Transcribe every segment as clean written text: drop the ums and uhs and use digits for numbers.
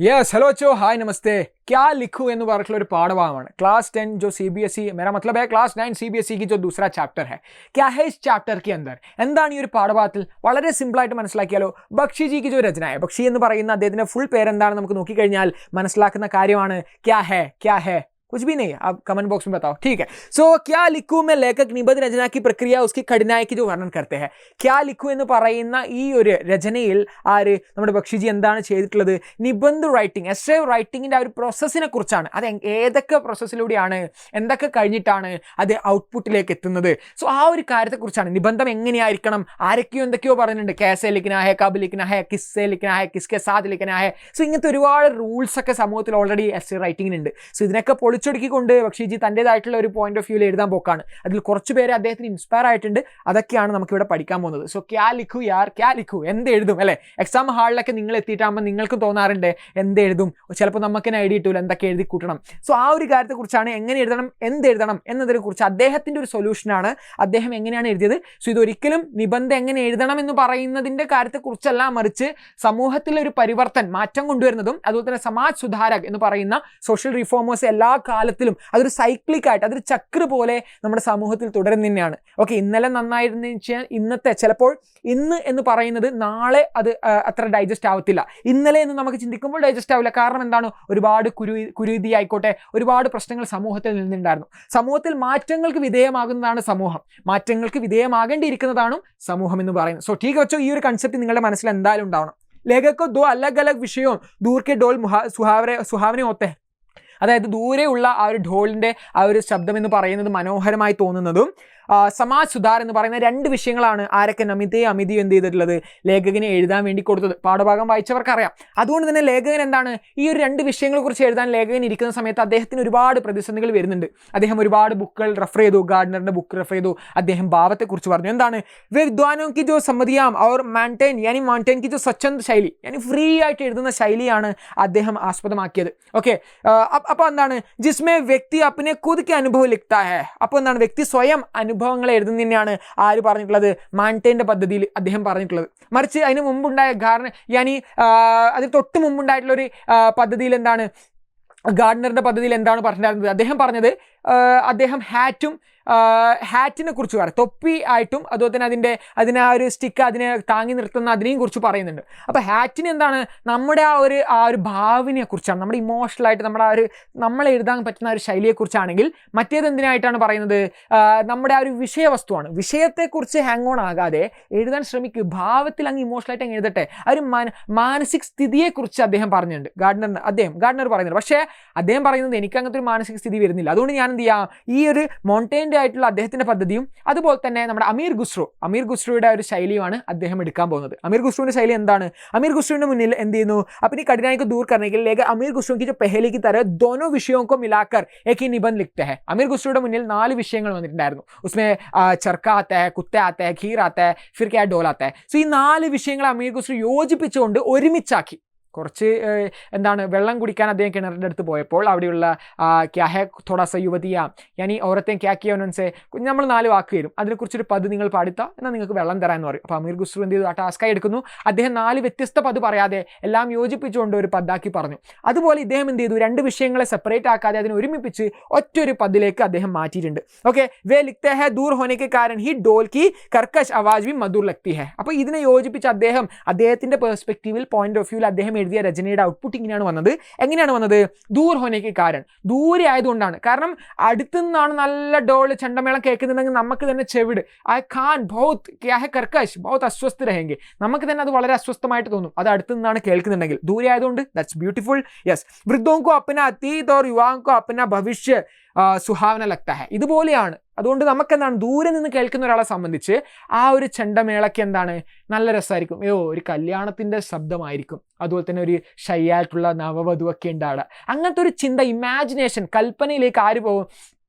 Yes hello बच्चों हाय नमस्ते क्या लिखूं എന്ന് പറഞ്ഞിട്ടുള്ള ഒരു പാഠഭാഗമാണ് क्लास 10 जो सीबीएसई मेरा मतलब है क्लास 9 सीबीएसई की जो दूसरा चैप्टर है क्या है इस चैप्टर के अंदर എന്താണ് ഈ ഒരു പാഠഭാഗത്തിൽ വളരെ സിമ്പിൾ ആയിട്ട് മനസ്സിലാക്കിയാലോ ബക്ഷിജിക്ക് जो രചന है ബക്ഷി എന്ന് പറയുന്ന അദ്ദേഹത്തിന്റെ ഫുൾ പേര് എന്താണ് നമുക്ക് നോക്കി കഴിഞ്ഞാൽ മനസ്സിലാക്കുന്ന കാര്യമാണ് क्या है कुछ भी नहीं आप कमेंट बॉक्स में बताओ ठीक है सो क्या लिखूं में लेखक निबंध रचना की प्रक्रिया उसकी कठिनाई की जो वर्णन करते हैं क्या लिखूं എന്ന് പറയുന്ന ഈ ഒരു രചനയിൽ ആര് നമ്മുടെ ബക്ഷിജി എന്താണ് ചെയ്തിട്ടുള്ളത് നിബന്ധ റൈറ്റിംഗ് എസ്സേ റൈറ്റിംഗിന്റെ ആ ഒരു പ്രോസസ്സിനെ കുറിച്ചാണ് അത് ഏതൊക്കെ പ്രോസസ്സിലൂടെയാണ് എന്തൊക്കെ കഴിഞ്ഞിട്ടാണ് അത് ഔട്ട്പുട്ടിലേക്ക് എത്തുന്നത് സോ ആ ഒരു കാര്യത്തെക്കുറിച്ചാണ് നിബന്ധം എങ്ങനെയായിരിക്കണം ആരൊക്കെയോ എന്തൊക്കെയോ പറയുന്നുണ്ട് കേസേ ലിഖനാ ഹേ കബ് ലിഖനാ ഹേ കിസ്സേ ലിഖനാ ഹേ കിസ്കെ സാത്ത് ലിഖനാ ഹേ സോ ഇങ്ങനത്തെ ഒരുപാട് റൂൾസ് ഒക്കെ സമൂഹത്തിൽ ഓൾറെഡി എസ്സേ റൈറ്റിംഗിനുണ്ട് സോ ഇതിനൊക്കെ പൊളിച്ചൊടുക്കിക്കൊണ്ട് ബക്ഷിജി തൻ്റെതായിട്ടുള്ള ഒരു പോയിന്റ് ഓഫ് വ്യൂവിൽ എഴുതാൻ പോക്കാണ് അതിൽ കുറച്ച് പേര് അദ്ദേഹത്തിന് ഇൻസ്പയർ ആയിട്ടുണ്ട് അതൊക്കെയാണ് നമുക്കിവിടെ പഠിക്കാൻ പോകുന്നത് സോ ക്യാ ലിഖു യാർ ക്യാ ലിഖു എന്ത് എഴുതും അല്ലേ എക്സാം ഹാളിലൊക്കെ നിങ്ങൾ എത്തിയിട്ടാകുമ്പോൾ നിങ്ങൾക്ക് തോന്നാറുണ്ട് എന്ത് എഴുതും ചിലപ്പോൾ നമുക്ക് തന്നെ ഐഡിയ കിട്ടൂല എന്തൊക്കെ എഴുതി കൂട്ടണം സോ ആ ഒരു കാര്യത്തെക്കുറിച്ചാണ് എങ്ങനെ എഴുതണം എന്ത് എഴുതണം എന്നതിനെക്കുറിച്ച് അദ്ദേഹത്തിൻ്റെ ഒരു സൊല്യൂഷനാണ് അദ്ദേഹം എങ്ങനെയാണ് എഴുതിയത് സോ ഇതൊരിക്കലും നിബന്ധം എങ്ങനെ എഴുതണം എന്ന് പറയുന്നതിൻ്റെ കാര്യത്തെക്കുറിച്ചല്ല മറിച്ച് സമൂഹത്തിലെ ഒരു മാറ്റം കൊണ്ടുവരുന്നതും അതുപോലെ തന്നെ സമാജ് സുധാരക് എന്ന് പറയുന്ന സോഷ്യൽ റിഫോമേഴ്സ് എല്ലാ കാലത്തിലും അതൊരു സൈക്ലിക് ആയിട്ട് അതൊരു ചക്ര പോലെ നമ്മുടെ സമൂഹത്തിൽ തുടരുന്ന തന്നെയാണ് ഓക്കെ ഇന്നലെ നന്നായിരുന്നു വെച്ചാൽ ഇന്നത്തെ ചിലപ്പോൾ ഇന്ന് എന്ന് പറയുന്നത് നാളെ അത് അത്ര ഡൈജസ്റ്റ് ആവത്തില്ല ഇന്നലെ എന്ന് നമുക്ക് ചിന്തിക്കുമ്പോൾ ഡൈജസ്റ്റ് ആവില്ല കാരണം എന്താണ് ഒരുപാട് കുരുതി ആയിക്കോട്ടെ ഒരുപാട് പ്രശ്നങ്ങൾ സമൂഹത്തിൽ നിന്നുണ്ടായിരുന്നു സമൂഹത്തിൽ മാറ്റങ്ങൾക്ക് വിധേയമാകുന്നതാണ് സമൂഹം മാറ്റങ്ങൾക്ക് വിധേയമാകേണ്ടിയിരിക്കുന്നതാണ് സമൂഹം എന്ന് പറയുന്നത് സോ ठीक बच्चों ഈ ഒരു കൺസെപ്റ്റ് നിങ്ങളുടെ മനസ്സിൽ എന്തായാലും ഉണ്ടാവണം लेखक को दो अलग अलग विषयों दूर के डोल सुहावने होते हैं അതായത് ദൂരെയുള്ള ആ ഒരു ഢോളിൻ്റെ ആ ഒരു ശബ്ദം എന്ന് പറയുന്നത് മനോഹരമായി തോന്നുന്നതും സമാജ് സുധാർ എന്ന് പറയുന്ന രണ്ട് വിഷയങ്ങളാണ് ആരൊക്കെ നമിതയും അമിതയും എന്ത് ചെയ്തിട്ടുള്ളത് ലേഖകനെ എഴുതാൻ വേണ്ടി കൊടുത്തത് പാഠഭാഗം വായിച്ചവർക്കറിയാം അതുകൊണ്ട് തന്നെ ലേഖകൻ എന്താണ് ഈ ഒരു രണ്ട് വിഷയങ്ങളെക്കുറിച്ച് എഴുതാൻ ലേഖകൻ ഇരിക്കുന്ന സമയത്ത് അദ്ദേഹത്തിന് ഒരുപാട് പ്രതിസന്ധികൾ വരുന്നുണ്ട് അദ്ദേഹം ഒരുപാട് ബുക്കുകൾ റെഫർ ചെയ്തു ഗാർഡനറിന്റെ ബുക്ക് റെഫർ ചെയ്തു അദ്ദേഹം ഭാവത്തെക്കുറിച്ച് പറഞ്ഞു എന്താണ് വിദ്വാനോं की जो समधियाम और माउंटेन यानी माउंटेन की जो स्वच्छंद ശൈലി यानी ഫ്രീ ആയിട്ട് എഴുതുന്ന ശൈലിയാണ് അദ്ദേഹം ആസ്പദമാക്കിയത് ഓക്കെ അപ്പോൾ എന്താണ് ജിസ്മേ വ്യക്തി അപ്പനെ ഖുദ് കെ അനുഭവം ലിഖ്താ ഹൈ അപ്പോൾ എന്താണ് വ്യക്തി സ്വയം അനുഭവങ്ങളെ എഴുതുന്ന തന്നെയാണ് ആര് പറഞ്ഞിട്ടുള്ളത് മാൻറ്റേൻ്റെ പദ്ധതിയിൽ അദ്ദേഹം പറഞ്ഞിട്ടുള്ളത് മറിച്ച് അതിന് മുമ്പുണ്ടായ യാനി അതിന് തൊട്ട് മുമ്പുണ്ടായിട്ടുള്ളൊരു പദ്ധതിയിൽ എന്താണ് ഗാർഡനറിൻ്റെ പദ്ധതിയിൽ എന്താണ് പറഞ്ഞിട്ടുണ്ടായിരുന്നത് അദ്ദേഹം പറഞ്ഞത് അദ്ദേഹം ഹാറ്റിനെ കുറിച്ച് പറയും തൊപ്പി ആയിട്ടും അതുപോലെ തന്നെ അതിനെ ആ ഒരു സ്റ്റിക്ക് അതിനെ താങ്ങി നിർത്തുന്ന അതിനെയും കുറിച്ച് പറയുന്നുണ്ട് അപ്പോൾ ഹാറ്റിന് എന്താണ് നമ്മുടെ ആ ഒരു ഭാവനയെ കുറിച്ചാണ് നമ്മുടെ ഇമോഷണലായിട്ട് നമ്മളെ എഴുതാൻ പറ്റുന്ന ഒരു ശൈലിയെക്കുറിച്ചാണെങ്കിൽ മറ്റേത് എന്തിനായിട്ടാണ് പറയുന്നത് നമ്മുടെ ആ ഒരു വിഷയവസ്തുവാണ് വിഷയത്തെക്കുറിച്ച് ഹാങ് ഓൺ ആകാതെ എഴുതാൻ ശ്രമിക്കുക ഭാവത്തിൽ അങ്ങ് ഇമോഷണലായിട്ട് അങ്ങ് എഴുതട്ടെ ആ ഒരു മാനസിക സ്ഥിതിയെക്കുറിച്ച് അദ്ദേഹം പറഞ്ഞിട്ടുണ്ട് ഗാർഡനർ പറയുന്നുണ്ട് പക്ഷേ അദ്ദേഹം പറയുന്നത് എനിക്ക് അങ്ങനത്തെ ഒരു മാനസിക സ്ഥിതി വരുന്നില്ല അതുകൊണ്ട് ഞാൻ എന്ത് ചെയ്യാം ഈ ഒരു മോണ്ടേൻ്റെ ആയിട്ടുള്ള അദ്ദേഹത്തിന്റെ പദ്ധതിയും അതുപോലെ തന്നെ നമ്മുടെ അമീർ ഖുസ്രുയുടെ ഒരു ശൈലിയുമാണ് അദ്ദേഹം എടുക്കാൻ പോകുന്നത് അമീർ ഖുസ്രുവിന്റെ ശൈലി എന്താണ് അമീർ ഖുസ്രുവിന്റെ മുന്നിൽ എന്ത് ചെയ്യുന്നു अपनी कठिनाई को दूर करने के लिए अमीर खुसरो की जो पहले की तरह दोनों विषयों को मिलाकर एक ही निबंध लिखते हैं अमीर खुसरोയുടെ മുന്നിൽ 4 വിഷയങ്ങൾ വന്നിട്ടുണ്ടായിരുന്നു उसमें चरखा आता है कुत्ते आता है खीर आता है फिर क्या डोल आता है सो ഈ 4 വിഷയങ്ങൾ അമീർ ഖുസ്രു യോജിപ്പിച്ചുകൊണ്ട് ഒരുമിച്ചാക്കി കുറച്ച് എന്താണ് വെള്ളം കുടിക്കാൻ അദ്ദേഹം കിണറിൻ്റെ അടുത്ത് പോയപ്പോൾ അവിടെയുള്ള ക്യാ ഹേ തോടാ സ യുവതിയ യാനി ഓരത്തെയും ക്യാ കിയ ഉനൻസെ നമ്മൾ 4 വാക്ക് വരും അതിനെക്കുറിച്ചൊരു പദ് നിങ്ങൾ പാടിത്താ എന്നാൽ നിങ്ങൾക്ക് വെള്ളം തരാമെന്ന് പറയും അപ്പോൾ അമീർ ഖുസ്രു എന്ത് ചെയ്തു ആ ടാസ്കായി എടുക്കുന്നു അദ്ദേഹം 4 വ്യത്യസ്ത പദ് പറയാതെ എല്ലാം യോജിപ്പിച്ചുകൊണ്ട് ഒരു പദ്ദാക്കി പറഞ്ഞു അതുപോലെ ഇദ്ദേഹം എന്ത് ചെയ്തു 2 വിഷയങ്ങളെ സെപ്പറേറ്റ് ആക്കാതെ അതിനെ ഒരുമിപ്പിച്ച് ഒറ്റൊരു പദ്ദിലേക്ക് അദ്ദേഹം മാറ്റിയിട്ടുണ്ട് ഓക്കെ വേ ലിഖ്തേ ഹേ ദൂർ ഹോനെ കെ കാരൻ ഹി ഡോൽ കി കർക്കശ് ആവാസ് ഭി മധുർ ലഗ്തി ഹേ അപ്പോൾ ഇതിനെ യോജിപ്പിച്ച് അദ്ദേഹത്തിന്റെ പെർസ്പെക്റ്റീവിൽ പോയിന്റ് ഓഫ് വ്യൂവിൽ അദ്ദേഹം എഴുതിയ രചനയുടെ ഔട്ട്പുട്ട് എങ്ങനെയാണ് വന്നത് ദൂർ ഹോനേക്ക് കാരൻ ദൂരെ ആയതുകൊണ്ടാണ് കാരണം അടുത്തു നിന്നാണ് നല്ല ഡോള് ചെണ്ടമേളം കേൾക്കുന്നുണ്ടെങ്കിൽ നമുക്ക് തന്നെ ചെവിട് ആ ഖാൻ ബഹുത് ക്യാ ഹെ കർക്കശ് ബഹുത് അസ്വസ്ഥ രഹെങ്കെ നമുക്ക് തന്നെ അത് വളരെ അസ്വസ്ഥമായിട്ട് തോന്നും അത് അടുത്തു നിന്നാണ് കേൾക്കുന്നുണ്ടെങ്കിൽ ദൂരെ ആയതുകൊണ്ട് ദാറ്റ്സ് ബ്യൂട്ടിഫുൾ യെസ് വൃദ്ധോं को अपना अतीत और युवाओं को अपना भविष्य സുഹാവന ലഗ്താ ഹൈ ഇതുപോലെയാണ് അതുകൊണ്ട് നമുക്കെന്താണ് ദൂരെ നിന്ന് കേൾക്കുന്ന ഒരാളെ സംബന്ധിച്ച് ആ ഒരു ചെണ്ടമേളയ്ക്ക് എന്താണ് നല്ല രസമായിരിക്കും ഒരു കല്യാണത്തിൻ്റെ ശബ്ദമായിരിക്കും അതുപോലെ തന്നെ ഒരു ഷൈയായിട്ടുള്ള നവവധുവൊക്കെ ഉണ്ട് അവിടെ അങ്ങനത്തെ ഒരു ചിന്ത ഇമാജിനേഷൻ കൽപ്പനയിലേക്ക് ആര് പോകും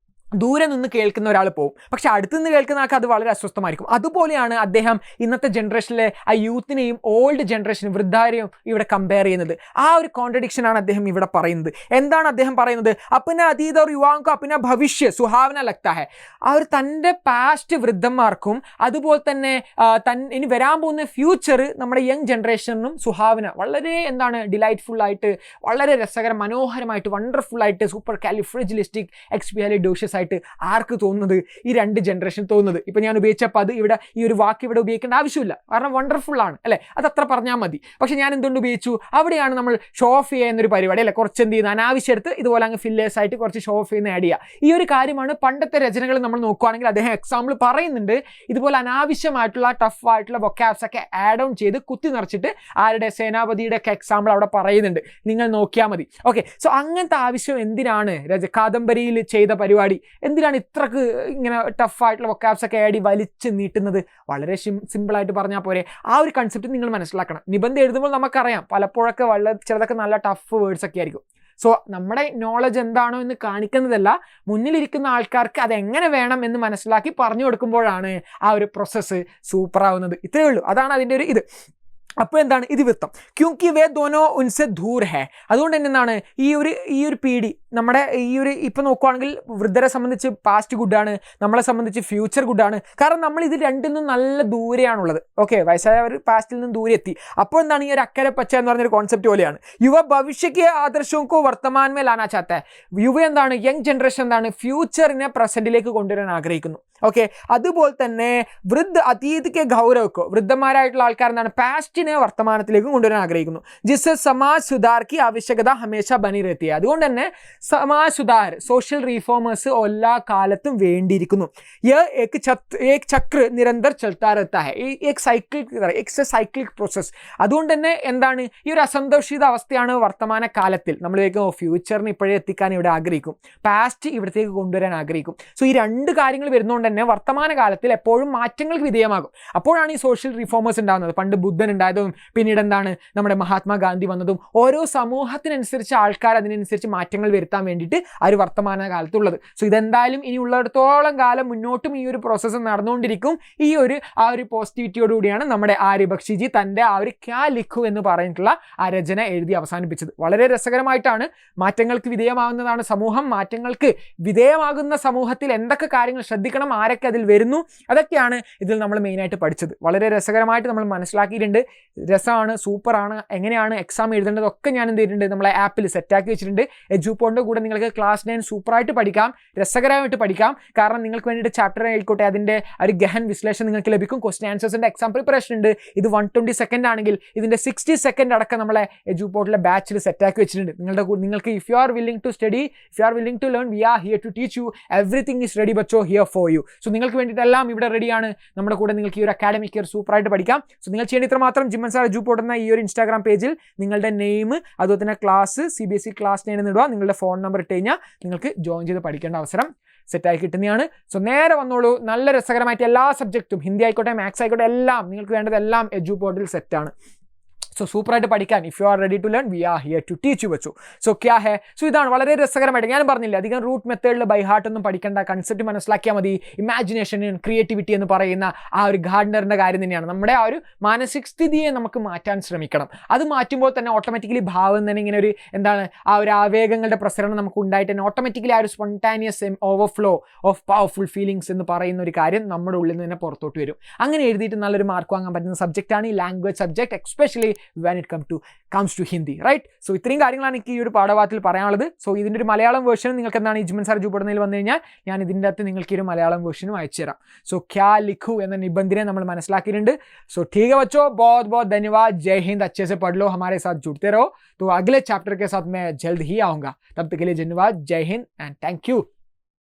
ദൂരെ നിന്ന് കേൾക്കുന്ന ഒരാൾ പോകും, പക്ഷെ അടുത്ത് നിന്ന് കേൾക്കുന്ന ആൾക്ക് അത് വളരെ അസ്വസ്ഥമായിരിക്കും. അതുപോലെയാണ് അദ്ദേഹം ഇന്നത്തെ ജനറേഷനിലെ ആ യൂത്തിനെയും ഓൾഡ് ജനറേഷനും വൃദ്ധാരെയും ഇവിടെ കമ്പയർ ചെയ്യുന്നത്. ആ ഒരു കോൺട്രഡിക്ഷനാണ് അദ്ദേഹം ഇവിടെ പറയുന്നത്. എന്താണ് അദ്ദേഹം പറയുന്നത്? അപ്പന അതീത ഒരു യുവാങ്കോ അപ്പന ഭവിഷ്യ സുഹാവന ലഗ്താ ഹൈ. ആ ഒരു തൻ്റെ പാസ്റ്റ് വൃദ്ധന്മാർക്കും അതുപോലെ തന്നെ ഇനി വരാൻ പോകുന്ന ഫ്യൂച്ചർ നമ്മുടെ യങ് ജനറേഷനും സുഹാവന, വളരെ എന്താണ് ഡിലൈറ്റ്ഫുൾ ആയിട്ട്, വളരെ രസകരം മനോഹരമായിട്ട്, വണ്ടർഫുൾ ആയിട്ട്, സൂപ്പർ കാലിഫ്രജിലിസ്റ്റിക് എക്സ്പിയാലിഡോഷ്യസ് ആയിട്ട് ആർക്ക് തോന്നുന്നത്? ഈ രണ്ട് ജനറേഷൻ തോന്നുന്നത്. ഇപ്പം ഞാൻ ഉപയോഗിച്ചപ്പോൾ അത് ഇവിടെ ഈ ഒരു വാക്ക് ഇവിടെ ഉപയോഗിക്കേണ്ട ആവശ്യമില്ല, കാരണം വണ്ടർഫുൾ ആണ് അല്ലേ, അതത്ര പറഞ്ഞാൽ മതി. പക്ഷെ ഞാൻ എന്തുകൊണ്ട് ഉപയോഗിച്ചു? അവിടെയാണ് നമ്മൾ ഷോ ഓഫ് ചെയ്യുക എന്നൊരു പരിപാടി അല്ലേ, കുറച്ച് എന്ത് ചെയ്യുന്ന അനാവശ്യം എടുത്ത് ഇതുപോലെ അങ്ങ് ഫില്ലേഴ്സ് ആയിട്ട് കുറച്ച് ഷോ ഓഫ് ചെയ്യുന്ന ആഡ് ചെയ്യുക. ഈ ഒരു കാര്യമാണ് പണ്ടത്തെ രചനകൾ നമ്മൾ നോക്കുകയാണെങ്കിൽ അദ്ദേഹം എക്സാമ്പിൾ പറയുന്നുണ്ട്. ഇതുപോലെ അനാവശ്യമായിട്ടുള്ള ടഫ് ആയിട്ടുള്ള വൊക്കാബ്സ് ഒക്കെ ആഡ് ഓൺ ചെയ്ത് കുത്തി നിറച്ചിട്ട് ആരുടെ സേനാപതിയുടെ ഒക്കെ എക്സാമ്പിൾ അവിടെ പറയുന്നുണ്ട്, നിങ്ങൾ നോക്കിയാൽ മതി. ഓക്കെ, സോ അങ്ങനത്തെ ആവശ്യം എന്തിനാണ് കാദംബരിയിൽ ചെയ്ത പരിപാടി? എന്തിനാണ് ഇത്രക്ക് ഇങ്ങനെ ടഫായിട്ടുള്ള വൊക്കാബ്സ് ഒക്കെ ആടി വലിച്ച് നീട്ടുന്നത്? വളരെ സിമ്പിളായിട്ട് പറഞ്ഞാൽ പോരെ. ആ ഒരു കൺസെപ്റ്റ് നിങ്ങൾ മനസ്സിലാക്കണം. നിബന്ധ എഴുതുമ്പോൾ നമുക്കറിയാം പലപ്പോഴൊക്കെ ചിലതൊക്കെ നല്ല ടഫ് വേർഡ്സ് ഒക്കെ ആയിരിക്കും. സോ നമ്മുടെ നോളജ് എന്താണോ എന്ന് കാണിക്കുന്നതല്ല, മുന്നിലിരിക്കുന്ന ആൾക്കാർക്ക് അതെങ്ങനെ വേണം എന്ന് മനസ്സിലാക്കി പറഞ്ഞു കൊടുക്കുമ്പോഴാണ് ആ ഒരു പ്രോസസ്സ് സൂപ്പറാവുന്നത്. ഇത്രയേ ഉള്ളൂ, അതാണ് അതിൻ്റെ ഒരു ഇത്. അപ്പോൾ എന്താണ് ഇതിവൃത്തം? ക്യൂങ്കി വേ ദോനോ ഉൻസെ ദൂർ ഹേ. അതുകൊണ്ട് തന്നെ എന്താണ് ഈ ഒരു പീഡി നമ്മുടെ ഈ ഒരു ഇപ്പം നോക്കുവാണെങ്കിൽ വൃദ്ധരെ സംബന്ധിച്ച് പാസ്റ്റ് ഗുഡാണ്, നമ്മളെ സംബന്ധിച്ച് ഫ്യൂച്ചർ ഗുഡാണ്. കാരണം നമ്മൾ ഇത് രണ്ടിൽ നിന്നും നല്ല ദൂരെയാണുള്ളത്. ഓക്കെ, വയസ്സായവർ പാസ്റ്റിൽ നിന്നും ദൂരെ എത്തി. അപ്പോൾ എന്താണ് ഈ ഒരു അക്കരെ പച്ച എന്ന് പറഞ്ഞൊരു കോൺസെപ്റ്റ് പോലെയാണ്. യുവ ഭവിഷ്യക്ക് ആദർശവും വർത്തമാനമേ ലാനാ ചാത്ത. യുവ എന്താണ്, യങ് ജനറേഷൻ എന്താണ്, ഫ്യൂച്ചറിനെ പ്രസന്റിലേക്ക് കൊണ്ടുവരാൻ ആഗ്രഹിക്കുന്നു. ഓക്കെ, അതുപോലെ തന്നെ വൃദ്ധ അതീതിക്ക് ഗൗരവക്കോ, വൃദ്ധന്മാരായിട്ടുള്ള ആൾക്കാർ എന്താണ് പാസ്റ്റിനെ വർത്തമാനത്തിലേക്ക് കൊണ്ടുവരാൻ ആഗ്രഹിക്കുന്നു. ജിസ് സമാജ് സുധാർക്ക് ആവശ്യകത ഹമേശ ബനി രഹത്തി. അതുകൊണ്ട് തന്നെ സമാജ് സുധാർ, സോഷ്യൽ റീഫോമേഴ്സ് എല്ലാ കാലത്തും വേണ്ടിയിരിക്കുന്നു. ഏക് ചക്ര നിരന്തർ ചൽത്താ രഹത്താ ഹൈ. Cyclic process. അതുകൊണ്ട് തന്നെ എന്താണ് ഈ ഒരു അസന്തോഷിത അവസ്ഥയാണ് വർത്തമാന കാലത്തിൽ. നമ്മളിലേക്ക് ഫ്യൂച്ചറിന് ഇപ്പോഴേ എത്തിക്കാൻ ഇവിടെ ആഗ്രഹിക്കും, പാസ്റ്റ് ഇവിടത്തേക്ക് കൊണ്ടുവരാൻ ആഗ്രഹിക്കും. സോ ഈ രണ്ട് കാര്യങ്ങൾ വരുന്നതുകൊണ്ട് തന്നെ വർത്തമാന കാലത്തിൽ എപ്പോഴും മാറ്റങ്ങൾക്ക് വിധേയമാകും. അപ്പോഴാണ് ഈ സോഷ്യൽ റിഫോമേഴ്സ് ഉണ്ടാകുന്നത്. പണ്ട് ബുദ്ധൻ ഉണ്ടായതും പിന്നീട് എന്താണ് നമ്മുടെ മഹാത്മാഗാന്ധി വന്നതും. ഓരോ സമൂഹത്തിനനുസരിച്ച് ആൾക്കാർ അതിനനുസരിച്ച് മാറ്റങ്ങൾ വരുത്താൻ വേണ്ടിയിട്ട് ആ ഒരു വർത്തമാന കാലത്തുള്ളത്. സോ ഇതെന്തായാലും ഇനി ഉള്ളിടത്തോളം കാലം മുന്നോട്ടും ഈ ഒരു പ്രോസസ്സ് നടന്നുകൊണ്ടിരിക്കും. ആ ഒരു പോസിറ്റിവിറ്റിയോടുകൂടിയാണ് നമ്മുടെ ആര്യബക്ഷിജി തൻ്റെ ആ ഒരു ക്യാ ലിഖു എന്ന് പറഞ്ഞിട്ടുള്ള ആ രചന എഴുതി അവസാനിപ്പിച്ചത്. വളരെ രസകരമായിട്ടാണ്. മാറ്റങ്ങൾക്ക് വിധേയമാകുന്നതാണ് സമൂഹം. മാറ്റങ്ങൾക്ക് വിധേയമാകുന്ന സമൂഹത്തിൽ എന്തൊക്കെ കാര്യങ്ങൾ ശ്രദ്ധിക്കണം, ആരൊക്കെ അതിൽ വരുന്നു, അതൊക്കെയാണ് ഇതിൽ നമ്മൾ മെയിനായിട്ട് പഠിച്ചത്. വളരെ രസകരമായിട്ട് നമ്മൾ മനസ്സിലാക്കിയിട്ടുണ്ട്. രസമാണ്, സൂപ്പറാണ്. എങ്ങനെയാണ് എക്സാം എഴുതേണ്ടതൊക്കെ ഞാൻ എന്ത് ചെയ്തിട്ടുണ്ട്, നമ്മളെ ആപ്പിൽ സെറ്റാക്കി വെച്ചിട്ടുണ്ട്. എജുപോഡിൻ്റെ കൂടെ നിങ്ങൾക്ക് ക്ലാസ് 9 സൂപ്പറായിട്ട് പഠിക്കാം, രസകരമായിട്ട് പഠിക്കാം. കാരണം നിങ്ങൾക്ക് വേണ്ടിയിട്ട് ചാപ്റ്റർ ആയിക്കോട്ടെ അതിൻ്റെ ഒരു ഗഹൻ വിശ്ലേഷണം നിങ്ങൾക്ക് ലഭിക്കും. ക്വസ്റ്റ്യൻ ആൻസേഴ്സിൻ്റെ എക്സാം പ്രിപ്പറേഷൻ ഉണ്ട്. ഇത് 120 സെക്കൻഡ് ആണെങ്കിൽ ഇതിൻ്റെ 60 സെക്കൻഡ് അടക്കം നമ്മളെ എജുപോഡിലെ ബാച്ചിൽ സെറ്റാക്കി വെച്ചിട്ടുണ്ട്. നിങ്ങൾക്ക് if you are willing to study, if you are willing to learn, we are here to teach you. Everything is ready ബച്ചോ ഹിയർ ഫോർ യു. സോ നിങ്ങൾക്ക് വേണ്ടിയിട്ടെല്ലാം ഇവിടെ റെഡിയാണ്. നമ്മുടെ കൂടെ നിങ്ങൾക്ക് ഈ ഒരു അക്കാഡമിക് ഇയർ സൂപ്പറായിട്ട് പഠിക്കാം. സോ നിങ്ങൾ ചെയ്യേണ്ട ഇത്ര മാത്രം, ജിമ്മൻ സാർ എജുപോഡ് എന്ന ഈ ഒരു ഇൻസ്റ്റാഗ്രാം പേജിൽ നിങ്ങളുടെ നെയിം അതുപോലെ തന്നെ ക്ലാസ് CBSE ക്ലാസ് 9 എന്ന് ഇടുക. നിങ്ങളുടെ ഫോൺ നമ്പർ ഇട്ട് കഴിഞ്ഞാൽ നിങ്ങൾക്ക് ജോയിൻ ചെയ്ത് പഠിക്കേണ്ട അവസരം സെറ്റായി കിട്ടുന്നതാണ്. സോ നേരെ വന്നോളൂ. നല്ല രസകരമായിട്ട് എല്ലാ സബ്ജക്റ്റും, ഹിന്ദി ആയിക്കോട്ടെ മാത്സ് ആയിക്കോട്ടെ, എല്ലാം നിങ്ങൾക്ക് വേണ്ടതെല്ലാം എജുപോഡിൽ സെറ്റാണ്. സോ സൂപ്പറായിട്ട് പഠിക്കാൻ if you are ready to learn, we are here to teach you വെച്ചു. സോ ക്യാ ഹേ. സോ ഇതാണ് വളരെ രസകരമായിട്ട്. ഞാൻ പറഞ്ഞില്ല അധികം റൂട്ട് മെത്തേഡിൽ ബൈ ഹാർട്ട് ഒന്നും പഠിക്കേണ്ട, കൺസെപ്റ്റ് മനസ്സിലാക്കിയാൽ മതി. ഇമാജിനേഷൻ, ക്രിയേറ്റിവിറ്റി എന്ന് പറയുന്ന ആ ഒരു ഗാർഡനറിൻ്റെ കാര്യം തന്നെയാണ്. നമ്മുടെ ആ ഒരു മാനസിക സ്ഥിതിയെ നമുക്ക് മാറ്റാൻ ശ്രമിക്കണം. അത് മാറ്റുമ്പോൾ തന്നെ ഓട്ടോമാറ്റിക്കലി ഭാവം തന്നെ ഇങ്ങനെ ഒരു എന്താണ് ആ ഒരു ആവേഗങ്ങളുടെ പ്രസരണം നമുക്ക് ഉണ്ടായിട്ട് തന്നെ ഓട്ടോമാറ്റിക്കലി ആ ഒരു spontaneous overflow of powerful feelings എന്ന് പറയുന്ന ഒരു കാര്യം നമ്മുടെ ഉള്ളിൽ നിന്ന് തന്നെ പുറത്തോട്ട് വരും. അങ്ങനെ എഴുതിയിട്ട് നല്ലൊരു മാർക്ക് വാങ്ങാൻ പറ്റുന്ന സബ്ജക്റ്റാണ് ഈ language subject, especially when it comes to Hindi, right? So ഇത്രയും കാര്യങ്ങളാണ് എനിക്ക് ഈ ഒരു പാഠഭാഗത്തിൽ പറയാനുള്ളത്. സോ ഇതിൻ്റെ ഒരു മലയാളം വേർഷൻ നിങ്ങൾക്ക് എന്താണ് ജിമ്മൻ സാർ എജുപോഡിൽ വന്നു കഴിഞ്ഞാൽ ഞാൻ ഇതിൻ്റെ അകത്ത് നിങ്ങൾക്ക് ഒരു മലയാളം വേർഷനും അയച്ചു തരാം. സോ ക്യാ ലിഖു എന്ന നിബന്ധനെ നമ്മൾ മനസ്സിലാക്കിയിട്ടുണ്ട്. സോ ठीक है बच्चों, बहुत बहुत धन्यवाद. जय हिंद. अच्छे से पढ़ लो, हमारे साथ जुड़ते रहो. तो अगले चैप्टर के साथ मैं जल्द ही आऊँगा. तब तक के लिए धन्यवाद. जय हिंद एंड थैंक यू.